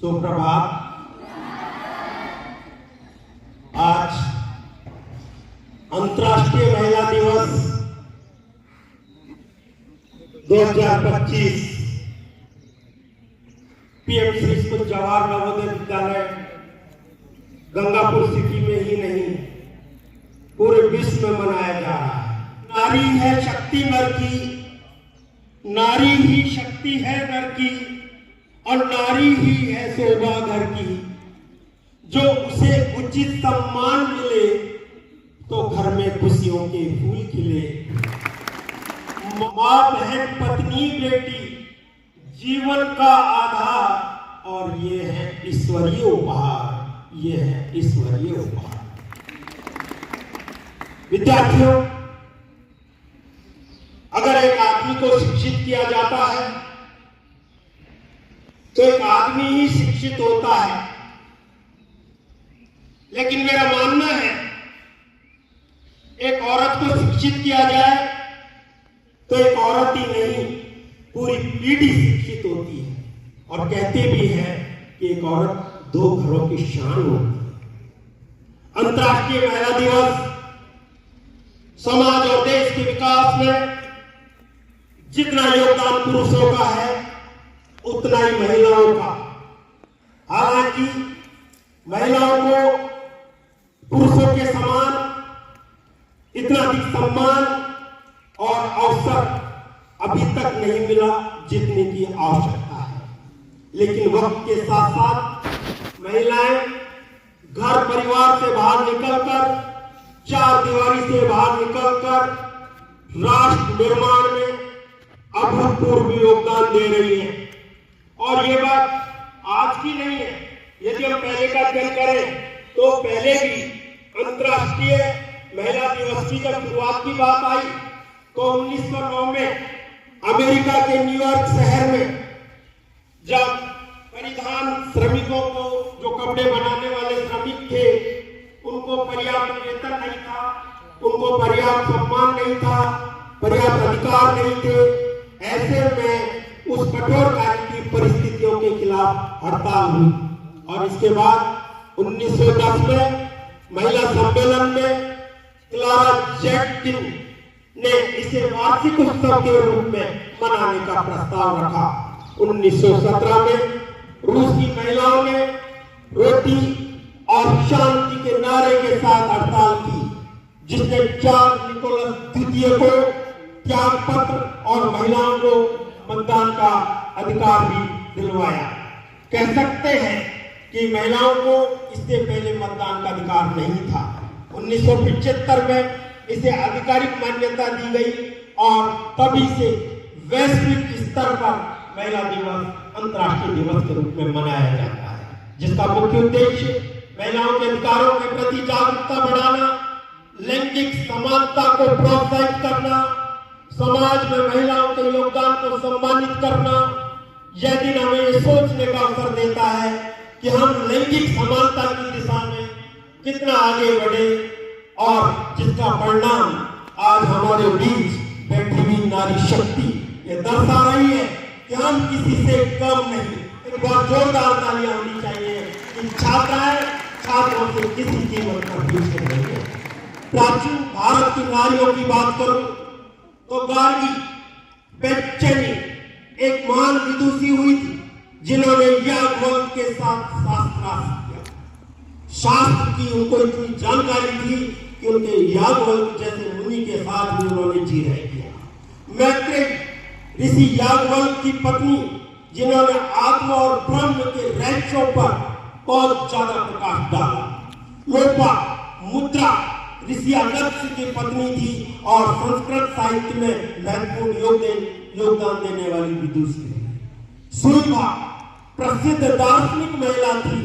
सुप्रभात। आज अंतर्राष्ट्रीय महिला दिवस 2025 PM Shri school Jawahar Navodaya Vidyalaya Gangapur city में ही नहीं पूरे विश्व में मनाया जा रहा है। नारी है शक्ति नर की, नारी ही शक्ति है नर की, और नारी ही है शोभा घर की। जो उसे उचित सम्मान मिले तो घर में खुशियों के फूल खिले। माँ बहन पत्नी बेटी जीवन का आधार, और ये है ईश्वरीय उपहार, ये है ईश्वरीय उपहार। विद्यार्थियों, अगर एक आदमी को शिक्षित किया जाता है तो एक आदमी ही शिक्षित होता है। लेकिन मेरा मानना है एक औरत को शिक्षित किया जाए तो एक औरत ही नहीं पूरी पीढ़ी शिक्षित होती है। और कहते भी हैं कि एक औरत दो घरों की शान होती है। अंतर्राष्ट्रीय महिला दिवस समाज और देश के विकास में जितना योगदान पुरुषों का है उतना ही महिलाओं का। हालांकि महिलाओं को पुरुषों के समान इतना अधिक सम्मान और अवसर अभी तक नहीं मिला जितने की आवश्यकता है। लेकिन वक्त के साथ साथ महिलाएं घर परिवार से बाहर निकलकर, चार दीवारी से बाहर निकलकर राष्ट्र निर्माण में अभूतपूर्व योगदान दे रही है। और ये बात आज की नहीं है। यदि हम पहले का अध्ययन करें तो पहले भी अंतर्राष्ट्रीय महिला दिवस की जब शुरुआत की बात आई तो 1909 में अमेरिका के न्यूयॉर्क शहर में जब परिधान श्रमिकों को, जो कपड़े बनाने वाले श्रमिक थे, उनको पर्याप्त वेतन नहीं था, उनको पर्याप्त सम्मान नहीं था, पर्याप्त अधिकार नहीं थे। ऐसे में उस कठोर कार्य की परिस्थितियों के खिलाफ हड़ताल हुई। और इसके बाद 1910 में महिला सम्मेलन में क्लारा ज़ेटकिन ने इसे वार्षिक उत्सव के रूप में मनाने का प्रस्ताव रखा। 1917 में रूस की महिलाओं ने रोटी और शांति के नारे के साथ हड़ताल की, जिसने चार निकोलस द्वितीय को त्याग पत्र और महिलाओं को मतदान का अधिकार भी दिलवाया। कह सकते हैं कि महिलाओं को इससे पहले मतदान का अधिकार नहीं था। 1975 में इसे आधिकारिक मान्यता दी गई और तभी से वैश्विक स्तर पर महिला दिवस अंतर्राष्ट्रीय दिवस के रूप में मनाया जाता है, जिसका मुख्य उद्देश्य महिलाओं के अधिकारों के प्रति जागरूकता बढ़ाना, लैंगिक समानता को प्रोत्साहित करना, समाज में महिलाओं के योगदान को सम्मानित करना। यह दिन हमें यह सोचने का अवसर देता है कि हम लैंगिक समानता की दिशा में कितना आगे बढ़े, और जिसका परिणाम आज हमारे बीच बैठी हुई नारी शक्ति ये दर्शा रही है कि हम किसी से कम नहीं। एक बार जोरदार तालियां होनी चाहिए कि छात्राएं छात्रों से किसी कीमत पर पीछे नहीं है। प्राचीन भारत की नारियों की बात करूं तो गार्गी, बेचैनी एक महान विदुषी हुई थी जिन्होंने याज्ञवल्क्य के साथ शास्त्रार्थ किया। शास्त्र की उनको इतनी जानकारी थी कि उनके याज्ञवल्क्य जैसे मुनि के साथ भी उन्होंने जी रह किया। मैत्रेय ऋषि याज्ञवल्क्य की पत्नी, जिन्होंने आत्मा और ब्रह्म के रहस्यों पर बहुत ज्यादा प्रकाश डाला। लोपा मुद्रा ऋषि अगस्त्य की पत्नी थी और संस्कृत साहित्य में महत्वपूर्ण योगदान देने वाली विदुषी थी। सुरभा प्रसिद्ध दार्शनिक महिला थी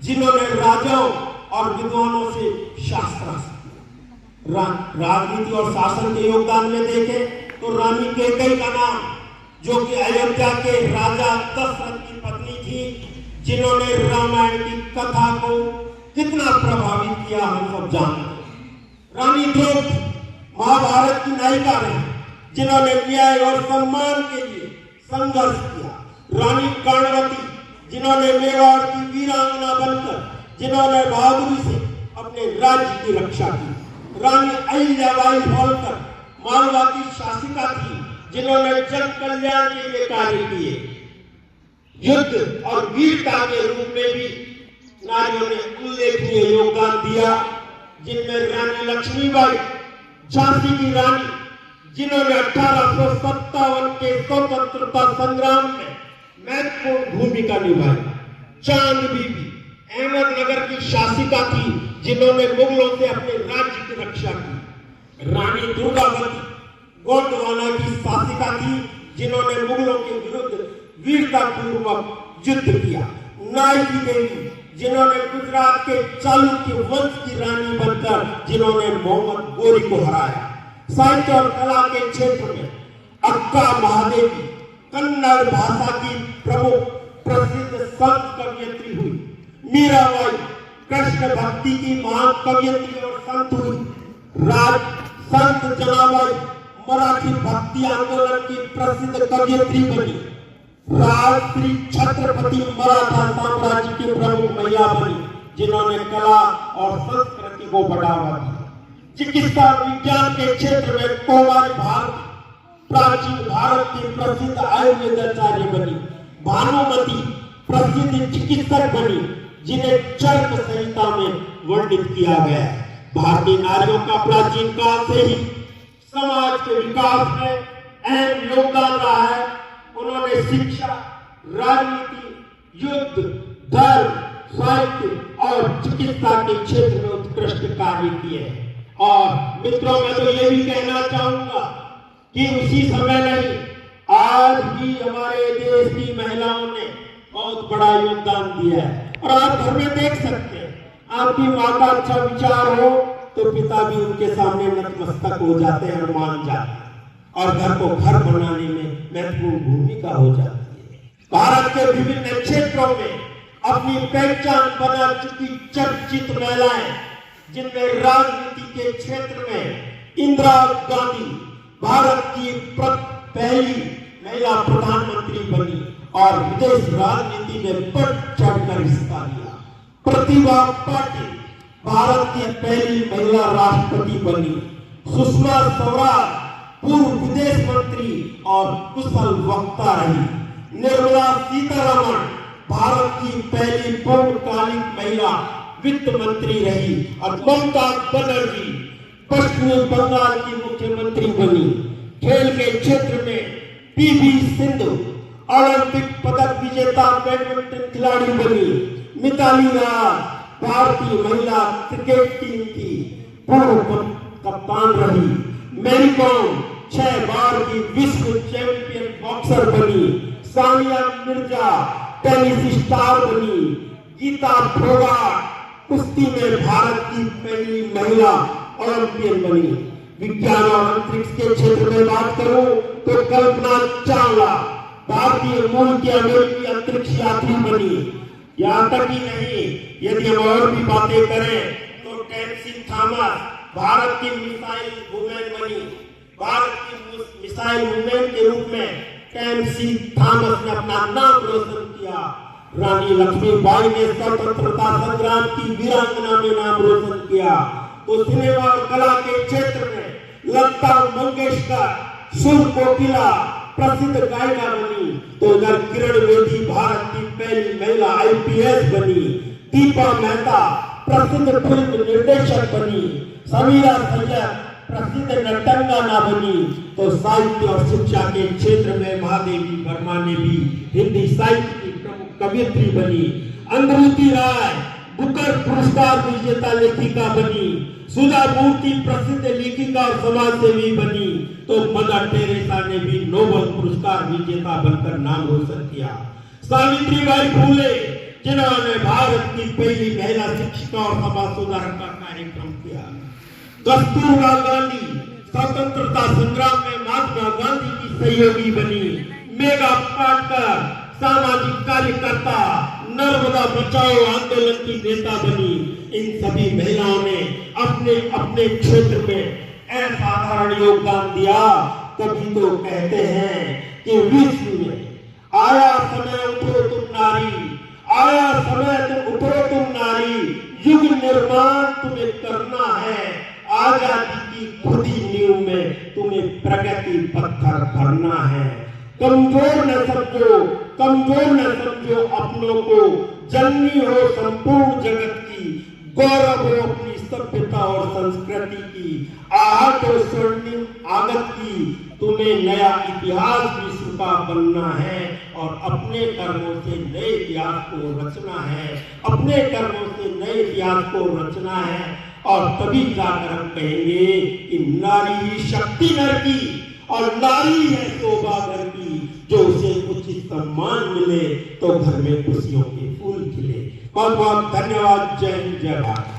जिन्होंने राजाओं और विद्वानों से शास्त्रार्थ किया। राजनीति और शासन के योगदान में देखें तो रानी कैकेयी का नाम, जो कि अयोध्या के राजा दशरथ की पत्नी थी, जिन्होंने रामायण की कथा को कितना प्रभावित किया हम सब जानते हैं। रानी द्रौपदी महाभारत की नायिका रही, जिन्होंने न्याय और सम्मान के लिए संघर्ष किया। रानी कर्णवती जिन्होंने मेवाड़ की वीरांगना बनकर जिन्होंने बहादुरी से अपने राज्य की रक्षा की। रानी अहिल्याबाई होलकर मालवा की शासिका थी, जिन्होंने जन कल्याण के लिए कार्य किए। युद्ध और वीरता के रूप में भी नारियों ने उल्लेखनीय योगदान दिया, जिनमें रानी लक्ष्मीबाई झांसी की रानी, जिन्होंने 1857 के स्वतंत्रता संग्राम में महत्वपूर्ण भूमिका निभाई। चांद बीबी अहमदनगर की शासिका थी, जिन्होंने मुगलों से अपने राज्य की रक्षा की। रानी दुर्गावती गोंडवाना की शासिका थी, जिन्होंने मुगलों के विरुद्ध वीरता पूर्वक युद्ध किया। नायकी देवी, जिन्होंने गुजरात के चालुक्य वंश की रानी बनकर जिन्होंने मोहम्मद गोरी को हराया। साहित्य और कला के क्षेत्र में अक्का महादेवी कन्नड़ भाषा की प्रमुख प्रसिद्ध संत कवयित्री हुई। मीराबाई कृष्ण भक्ति की महान कवयित्री और संत हुई। राज संत जनाबाई मराठी भक्ति आंदोलन की प्रसिद्ध कवयित्री बनी। राजश्री छत्रपति मराठा साम्राज्य की प्रमुख महिला बनी, जिन्होंने कला और संस्कृति को बढ़ावा दिया। चिकित्सा विज्ञान के क्षेत्र में कुमारी भारती प्राचीन भारत की प्रसिद्ध आयुर्वेदाचार्य बनी। भानुमति प्रसिद्ध चिकित्सक बनी, जिन्हें चरक संहिता में वर्णित किया गया है। भारतीय नारियों का प्राचीन काल से ही समाज के विकास में अहम योगदान रहा है। उन्होंने शिक्षा, राजनीति, युद्ध, धर्म, साहित्य और चिकित्सा के क्षेत्र में उत्कृष्ट कार्य किए हैं। और मित्रों, मैं तो ये भी कहना चाहूंगा कि उसी समय नहीं, आज भी हमारे देश की महिलाओं ने बहुत बड़ा योगदान दिया है। और आप घर में देख सकते हैं, आपकी माँ का अच्छा विचार हो तो पिता भी उनके सामने नतमस्तक हो जाते हैं और मान जाते हैं, और घर को घर बनाने में महत्वपूर्ण भूमिका हो जाती है। भारत के विभिन्न क्षेत्रों में अपनी पहचान बना चुकी चर्चित महिलाएं, जिनमें राजनीति के क्षेत्र में इंदिरा गांधी भारत की पहली महिला प्रधानमंत्री बनी और विदेश राजनीति में बढ़ चढ़कर हिस्सा लिया। प्रतिभा पाटिल भारत की पहली महिला राष्ट्रपति बनी। सुषमा स्वराज पूर्व विदेश मंत्री और कुशल वक्ता रही। निर्मला सीतारमण भारत की पहली पूर्णकालिक महिला वित्त मंत्री रही। और ममता बनर्जी पश्चिमी बंगाल की मुख्यमंत्री बनी। खेल के क्षेत्र में पीवी सिंधु ओलंपिक पदक विजेता बैडमिंटन खिलाड़ी बनी। मिताली राज भारतीय महिला क्रिकेट टीम की पूर्व कप्तान रही। मैरी कॉम 6 बार की विश्व चैंपियन बॉक्सर बनी। सानिया मिर्जा टेनिस स्टार बनी। गीता फोगाट कुश्ती में भारत की पहली महिला ओलंपियन बनी। विज्ञान और अंतरिक्ष के क्षेत्र में बात करूं तो कल्पना चावला भारतीय मूल की अमेरिकी अंतरिक्ष यात्री बनी। यहाँ तक ही नहीं, यदि हम और भी बातें करें तो टेंसी थॉमस भारत की मिसाइल वुमेन बनी। भारत की मिसाइल वुमेन के रूप में टेंसी थॉमस ने अपना नाम रोशन किया। रानी लक्ष्मीबाई ने स्वतंत्रता संग्राम की वीरांगना में नाम रोशन किया। तो सिनेमा और कला के क्षेत्र में लता मंगेशकर सुर कोकिला प्रसिद्ध गायिका बनी। तो इधर किरण बेदी भारत की पहली महिला IPS बनी। दीपा मेहता प्रसिद्ध फिल्म निर्देशक बनी। समीरा सैयद प्रसिद्ध नटंगाना बनी। तो साहित्य और शिक्षा के क्षेत्र में महादेवी वर्मा ने भी हिंदी साहित्य की प्रमुख कवयित्री बनी। अंधरुति राय बुकर पुरस्कार विजेता लेखिका बनी। सुधा मूर्ति प्रसिद्ध लेखिका और समाज सेवी बनी। तो मदर टेरेसा ने भी नोबेल पुरस्कार विजेता बनकर नाम रोशन किया। सावित्रीबाई फूले, जिन्होंने भारत की पहली महिला शिक्षिका और समाज सुधारक का कार्यक्रम किया। कस्तूरबा गांधी स्वतंत्रता संग्राम में महात्मा गांधी की सहयोगी बनी। मेघा पाटकर सामाजिक कार्यकर्ता, नर्मदा बचाओ आंदोलन की नेता बनी। इन सभी महिलाओं ने अपने अपने क्षेत्र में असाधारण योगदान दिया। तभी तो कहते हैं कि विश्व में आया समय उठो तुम नारी, आया समय तुम उठो तुम नारी, युग निर्माण तुम्हें करना है। आजादी की खुदी नींव में तुम्हें प्रगति पत्थर भरना है। कमजोर न समझो, कमजोर न समझो अपनों को, जननी हो संपूर्ण जगत की, गौरव हो अपनी सभ्यता और संस्कृति की, आहट हो स्वर्णिम आगत की। तुम्हें नया इतिहास विश्व का बनना है और अपने कर्मों से नए इतिहास को रचना है, अपने कर्मों से नए इतिहास को रचना है। और तभी जाकर हम कहेंगे कि नारी ही शक्ति नर की और नारी है शोभा घर की। जो उसे उचित सम्मान मिले तो घर में खुशियों के फूल खिले। बहुत बहुत धन्यवाद। जय हिंद, जय भारत।